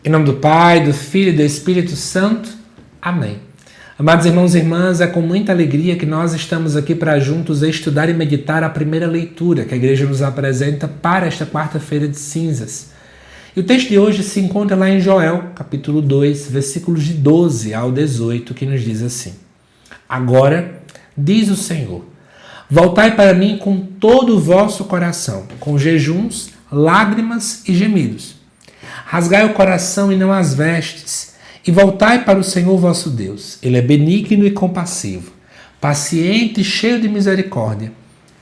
Em nome do Pai, do Filho e do Espírito Santo. Amém. Amados irmãos e irmãs, é com muita alegria que nós estamos aqui para juntos estudar e meditar a primeira leitura que a Igreja nos apresenta para esta quarta-feira de cinzas. E o texto de hoje se encontra lá em Joel, capítulo 2, versículos de 12 ao 18, que nos diz assim: Agora, diz o Senhor, voltai para mim com todo o vosso coração, com jejuns, lágrimas e gemidos. Rasgai o coração e não as vestes, e voltai para o Senhor vosso Deus. Ele é benigno e compassivo, paciente e cheio de misericórdia,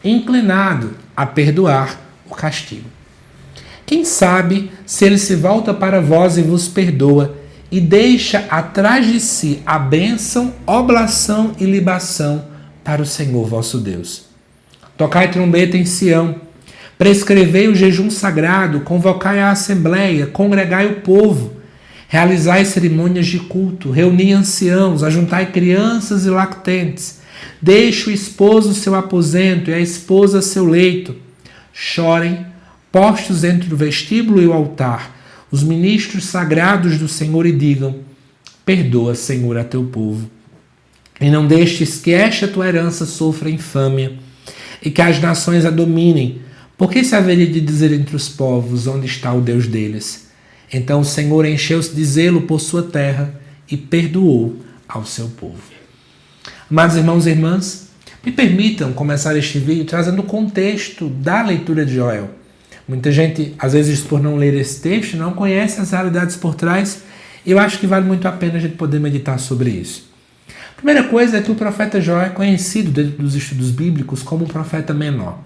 inclinado a perdoar o castigo. Quem sabe se ele se volta para vós e vos perdoa, e deixa atrás de si a bênção, oblação e libação para o Senhor vosso Deus. Tocai trombeta em Sião, prescrevei o jejum sagrado, convocai a assembleia, congregai o povo, realizai cerimônias de culto, reuni anciãos, ajuntai crianças e lactentes, deixe o esposo seu aposento e a esposa seu leito. Chorem, postos entre o vestíbulo e o altar, os ministros sagrados do Senhor e digam: perdoa, Senhor, a teu povo. E não deixes que esta tua herança sofra infâmia e que as nações a dominem. Por que se haveria de dizer entre os povos onde está o Deus deles? Então o Senhor encheu-se de zelo por sua terra e perdoou ao seu povo. Amados irmãos e irmãs, me permitam começar este vídeo trazendo o contexto da leitura de Joel. Muita gente, às vezes por não ler esse texto, não conhece as realidades por trás, e eu acho que vale muito a pena a gente poder meditar sobre isso. A primeira coisa é que o profeta Joel é conhecido dentro dos estudos bíblicos como um profeta menor.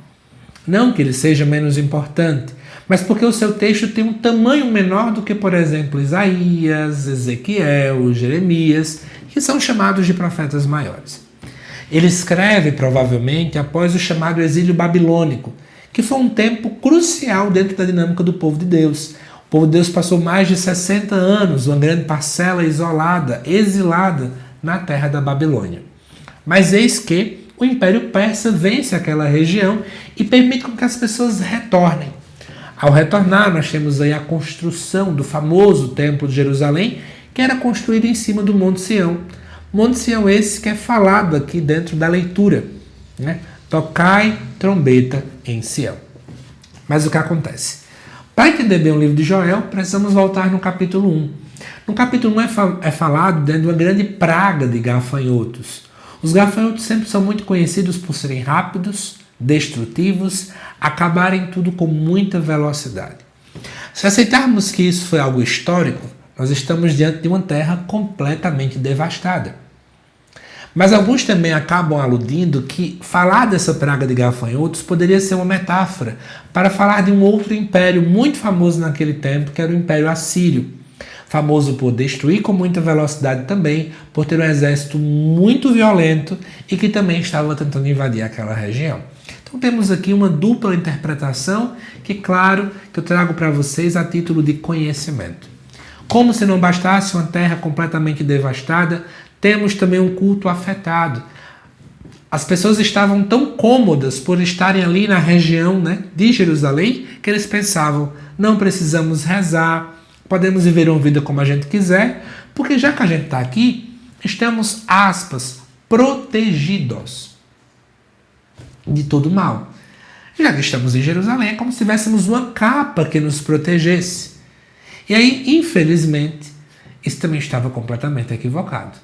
Não que ele seja menos importante, mas porque o seu texto tem um tamanho menor do que, por exemplo, Isaías, Ezequiel, Jeremias, que são chamados de profetas maiores. Ele escreve, provavelmente, após o chamado exílio babilônico, que foi um tempo crucial dentro da dinâmica do povo de Deus. O povo de Deus passou mais de 60 anos, uma grande parcela isolada, exilada na terra da Babilônia. Mas eis que o Império Persa vence aquela região e permite que as pessoas retornem. Ao retornar, nós temos aí a construção do famoso Templo de Jerusalém, que era construído em cima do Monte Sião. Monte Sião esse que é falado aqui dentro da leitura, né? Tocai trombeta em Sião. Mas o que acontece? Para entender bem o livro de Joel, precisamos voltar no capítulo 1. No capítulo 1 é falado dentro de uma grande praga de gafanhotos. Os gafanhotos sempre são muito conhecidos por serem rápidos, destrutivos, acabarem tudo com muita velocidade. Se aceitarmos que isso foi algo histórico, nós estamos diante de uma terra completamente devastada. Mas alguns também acabam aludindo que falar dessa praga de gafanhotos poderia ser uma metáfora para falar de um outro império muito famoso naquele tempo, que era o Império Assírio. Famoso por destruir com muita velocidade também, por ter um exército muito violento e que também estava tentando invadir aquela região. Então temos aqui uma dupla interpretação que, claro, que eu trago para vocês a título de conhecimento. Como se não bastasse uma terra completamente devastada, temos também um culto afetado. As pessoas estavam tão cômodas por estarem ali na região, né, de Jerusalém, que eles pensavam: não precisamos rezar, podemos viver uma vida como a gente quiser, porque já que a gente está aqui, estamos, aspas, protegidos de todo mal. Já que estamos em Jerusalém, é como se tivéssemos uma capa que nos protegesse. E aí, infelizmente, isso também estava completamente equivocado.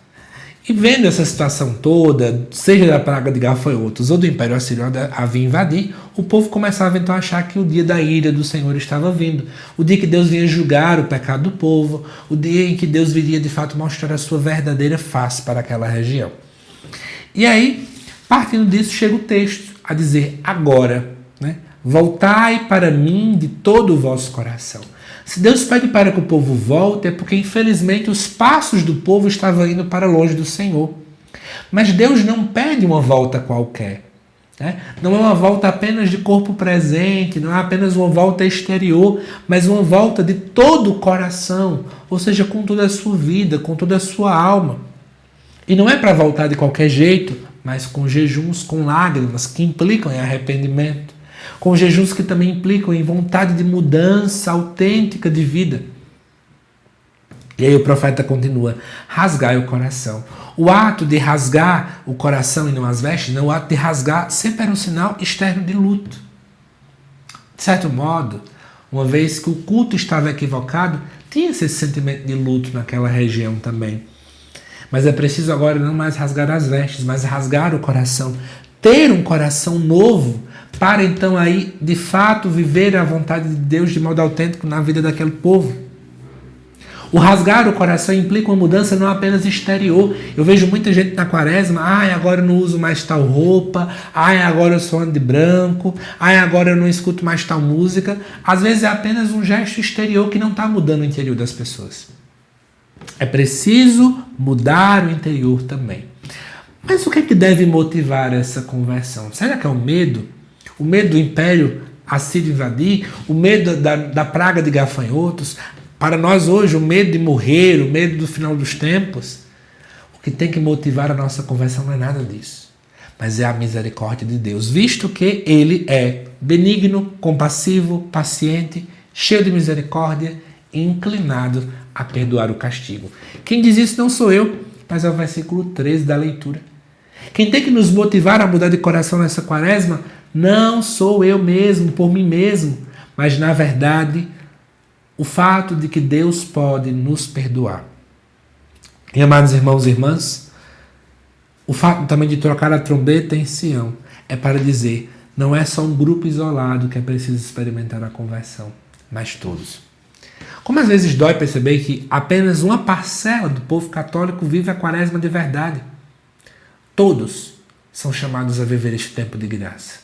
E vendo essa situação toda, seja da praga de gafanhotos ou do Império Assírio a vir invadir, o povo começava então a achar que o dia da ira do Senhor estava vindo. O dia que Deus vinha julgar o pecado do povo, o dia em que Deus viria de fato mostrar a sua verdadeira face para aquela região. E aí, partindo disso, chega o texto a dizer: agora, né, voltai para mim de todo o vosso coração. Se Deus pede para que o povo volte, é porque, infelizmente, os passos do povo estavam indo para longe do Senhor. Mas Deus não pede uma volta qualquer. Né? Não é uma volta apenas de corpo presente, não é apenas uma volta exterior, mas uma volta de todo o coração, ou seja, com toda a sua vida, com toda a sua alma. E não é para voltar de qualquer jeito, mas com jejuns, com lágrimas, que implicam em arrependimento. Com jejuns que também implicam em vontade de mudança autêntica de vida. E aí o profeta continua: rasgai o coração. O ato de rasgar o coração e não as vestes, não, o ato de rasgar sempre era um sinal externo de luto. De certo modo, uma vez que o culto estava equivocado, tinha esse sentimento de luto naquela região também. Mas é preciso agora não mais rasgar as vestes, mas rasgar o coração. Ter um coração novo para então aí, de fato, viver a vontade de Deus de modo autêntico na vida daquele povo. O rasgar o coração implica uma mudança não apenas exterior. Eu vejo muita gente na quaresma: agora eu não uso mais tal roupa, agora eu só ando de branco, agora eu não escuto mais tal música. Às vezes é apenas um gesto exterior que não está mudando o interior das pessoas. É preciso mudar o interior também. Mas o que é que deve motivar essa conversão? Será que é o medo? O medo do império assírio invadir? O medo da praga de gafanhotos? Para nós hoje, o medo de morrer, o medo do final dos tempos? O que tem que motivar a nossa conversão não é nada disso, mas é a misericórdia de Deus, visto que Ele é benigno, compassivo, paciente, cheio de misericórdia e inclinado a perdoar o castigo. Quem diz isso não sou eu, mas é o versículo 13 da leitura. Quem tem que nos motivar a mudar de coração nessa quaresma não sou eu mesmo, por mim mesmo, mas na verdade o fato de que Deus pode nos perdoar. E amados irmãos e irmãs, o fato também de trocar a trombeta em Sião é para dizer: não é só um grupo isolado que é preciso experimentar a conversão, mas todos. Como às vezes dói perceber que apenas uma parcela do povo católico vive a quaresma de verdade. Todos são chamados a viver este tempo de graça.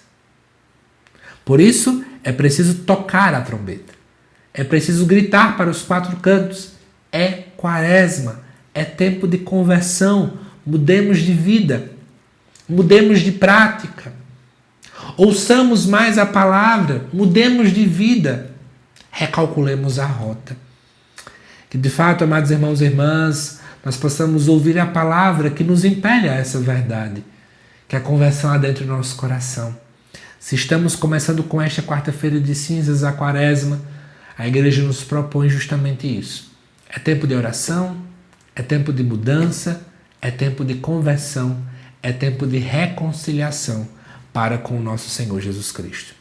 Por isso, é preciso tocar a trombeta. É preciso gritar para os quatro cantos: é quaresma, é tempo de conversão, mudemos de vida, mudemos de prática. Ouçamos mais a palavra, mudemos de vida, recalculemos a rota. Que de fato, amados irmãos e irmãs, nós possamos ouvir a palavra que nos impele a essa verdade, que a conversão há dentro do nosso coração. Se estamos começando com esta quarta-feira de cinzas, a quaresma, a igreja nos propõe justamente isso. É tempo de oração, é tempo de mudança, é tempo de conversão, é tempo de reconciliação para com o nosso Senhor Jesus Cristo.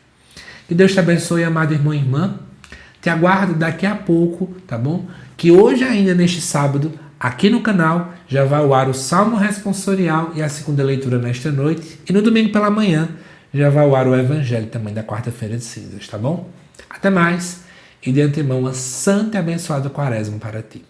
Que Deus te abençoe, amado irmão e irmã. Te aguardo daqui a pouco, tá bom? Que hoje ainda, neste sábado, aqui no canal, já vai ao ar o Salmo Responsorial e a segunda leitura nesta noite. E no domingo pela manhã, já vai ao ar o Evangelho também da quarta-feira de cinzas, tá bom? Até mais. E de antemão, uma santa e abençoada quaresma para ti.